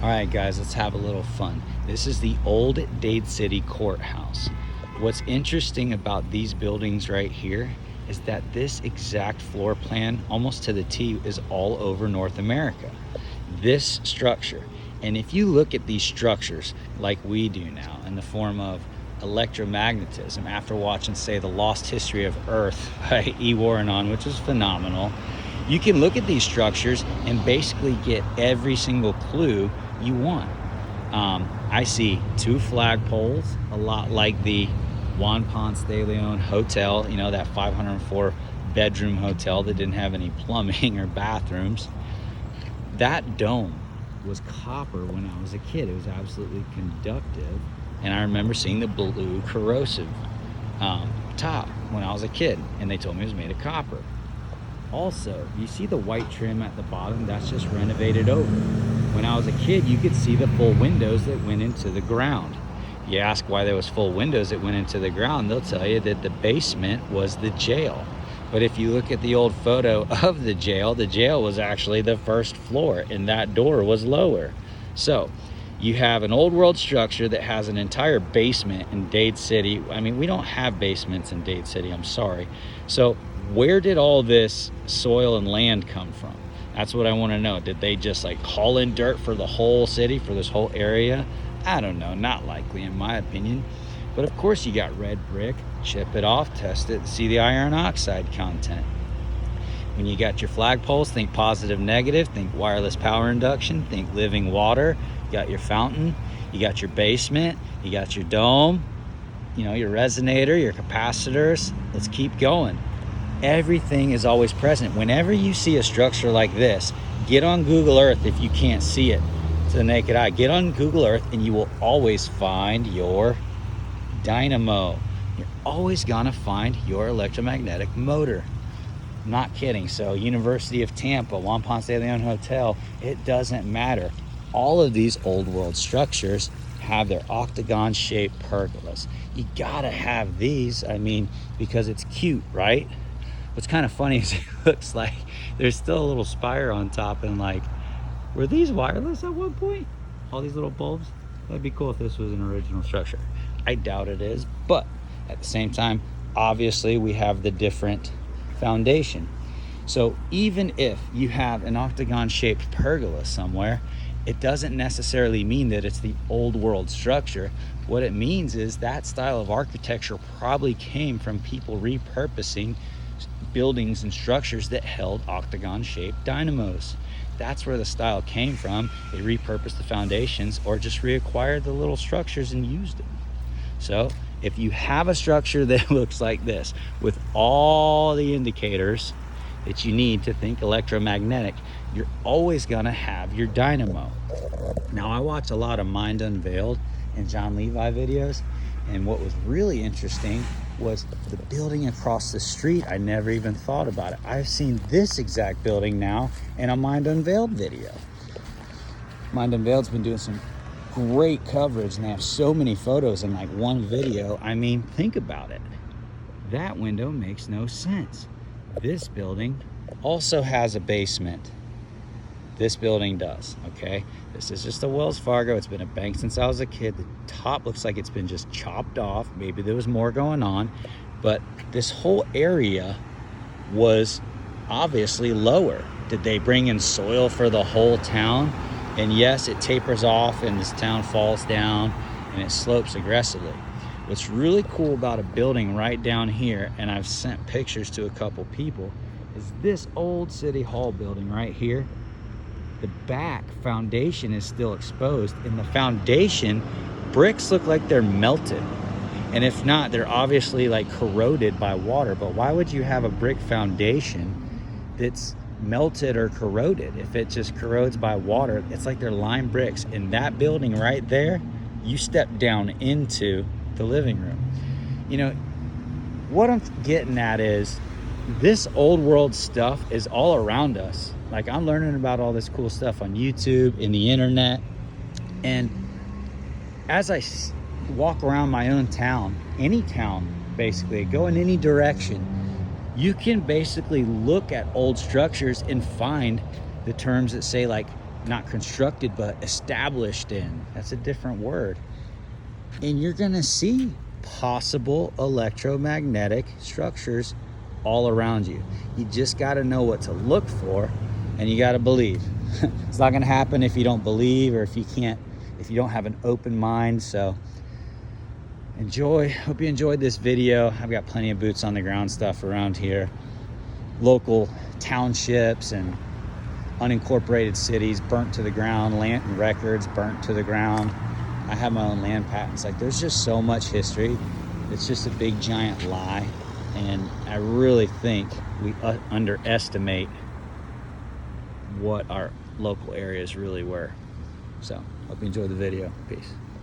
All right, guys, let's have a little fun. This is the old Dade City Courthouse. What's interesting about these buildings right here is that this exact floor plan, almost to the T, is all over North America. This structure, and if you look at these structures like we do now in the form of electromagnetism, after watching, say, The Lost History of Earth by E. Warrenon, which is phenomenal, you can look at these structures and basically get every single clue you want. I see 2 flagpoles, a lot like the Juan Ponce de Leon Hotel, you know, that 504 bedroom hotel that didn't have any plumbing or bathrooms. That dome was copper when I was a kid. It was absolutely conductive. And I remember seeing the blue corrosive top when I was a kid, and they told me it was made of copper. Also, you see the white trim at the bottom? That's just renovated over. When I was a kid, you could see the full windows that went into the ground. You ask why there was full windows that went into the ground, they'll tell you that the basement was the jail. But if you look at the old photo of the jail was actually the first floor, and that door was lower. So you have an old world structure that has an entire basement in Dade City. I mean, we don't have basements in Dade City, I'm sorry. So where did all this soil and land come from? That's what I want to know. Did they just like haul in dirt for the whole city, for this whole area? I don't know, not likely in my opinion. But of course you got red brick, chip it off, test it, see the iron oxide content. When you got your flagpoles, think positive, negative, think wireless power induction, think living water. You got your fountain, you got your basement, you got your dome, you know, your resonator, your capacitors. Let's keep going. Everything is always present. Whenever you see a structure like this, get on Google Earth if you can't see it to the naked eye. Get on Google Earth and you will always find your dynamo. You're always gonna find your electromagnetic motor. I'm not kidding. So University of Tampa, Juan Ponce de Leon Hotel, it doesn't matter. All of these old world structures have their octagon shaped pergolas. You gotta have these, I mean, because it's cute, right? What's kind of funny is it looks like there's still a little spire on top, and like, were these wireless at one point? All these little bulbs? That'd be cool if this was an original structure. I doubt it is, but at the same time, obviously we have the different foundation. So even if you have an octagon shaped pergola somewhere, it doesn't necessarily mean that it's the old world structure. What it means is that style of architecture probably came from people repurposing buildings and structures that held octagon shaped dynamos. That's where the style came from. They repurposed the foundations or just reacquired the little structures and used them. So if you have a structure that looks like this with all the indicators that you need to think electromagnetic, you're always gonna have your dynamo. Now, I watch a lot of Mind Unveiled and John Levi videos, and what was really interesting was the building across the street. I never even thought about it. I've seen this exact building now in a Mind Unveiled video. Mind Unveiled's been doing some great coverage, and they have so many photos in like one video. I mean, think about it. That window makes no sense. This building also has a basement. This building does, okay? This is just a Wells Fargo. It's been a bank since I was a kid. The top looks like it's been just chopped off. Maybe there was more going on, but this whole area was obviously lower. Did they bring in soil for the whole town? And yes, it tapers off and this town falls down and it slopes aggressively. What's really cool about a building right down here, and I've sent pictures to a couple people, is this old City Hall building right here. The back foundation is still exposed, and the foundation bricks look like they're melted. And if not, they're obviously like corroded by water. But why would you have a brick foundation that's melted or corroded? If it just corrodes by water, it's like they're lime bricks. In that building right there, you step down into the living room. You know, what I'm getting at is this old world stuff is all around us. Like, I'm learning about all this cool stuff on YouTube and the internet. And as I walk around my own town, any town, basically, go in any direction, you can basically look at old structures and find the terms that say like not constructed, but established in. That's a different word. And you're gonna see possible electromagnetic structures all around you. You just gotta know what to look for, and you gotta believe. It's not gonna happen if you don't believe, or if you don't have an open mind. So hope you enjoyed this video. I've got plenty of boots on the ground stuff around here. Local townships and unincorporated cities burnt to the ground, land records burnt to the ground. I have my own land patents. Like, there's just so much history. It's just a big giant lie. And I really think we underestimate what our local areas really were. So hope you enjoyed the video. Peace.